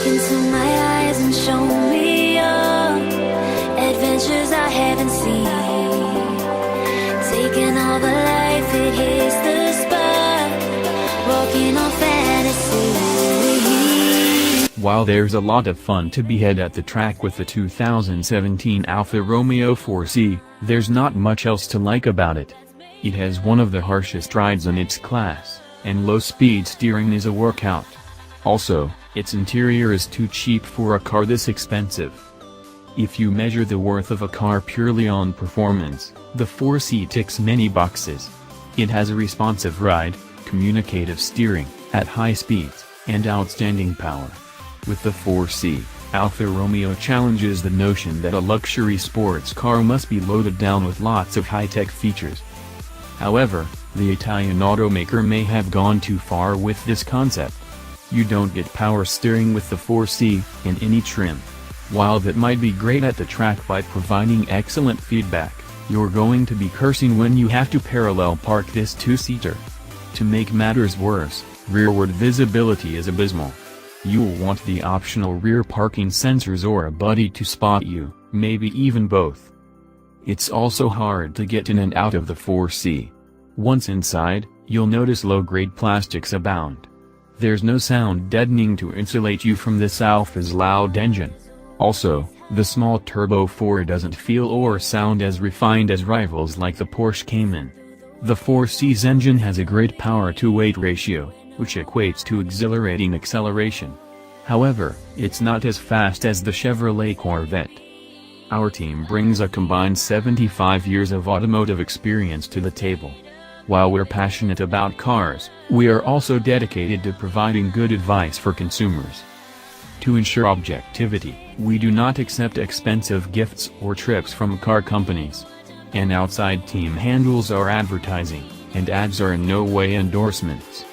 into my eyes and show me your adventures I haven't seen. Taking all the life, it hits the spot. Walking on fantasy. While there's a lot of fun to be had at the track with the 2017 Alfa Romeo 4C, there's not much else to like about it. It has one of the harshest rides in its class, and low-speed steering is a workout. Also, its interior is too cheap for a car this expensive. If you measure the worth of a car purely on performance, the 4C ticks many boxes. It has a responsive ride, communicative steering, at high speeds, and outstanding power. With the 4C, Alfa Romeo challenges the notion that a luxury sports car must be loaded down with lots of high-tech features. However, the Italian automaker may have gone too far with this concept. You don't get power steering with the 4C in any trim. While that might be great at the track by providing excellent feedback, you're going to be cursing when you have to parallel park this two-seater. To make matters worse, rearward visibility is abysmal. You'll want the optional rear parking sensors or a buddy to spot you, maybe even both. It's also hard to get in and out of the 4C. Once inside, you'll notice low-grade plastics abound. There's no sound deadening to insulate you from this Alfa's loud engine. Also, the small Turbo 4 doesn't feel or sound as refined as rivals like the Porsche Cayman. The 4C's engine has a great power-to-weight ratio, which equates to exhilarating acceleration. However, it's not as fast as the Chevrolet Corvette. Our team brings a combined 75 years of automotive experience to the table. While we're passionate about cars, we are also dedicated to providing good advice for consumers. To ensure objectivity, we do not accept expensive gifts or trips from car companies. An outside team handles our advertising, and ads are in no way endorsements.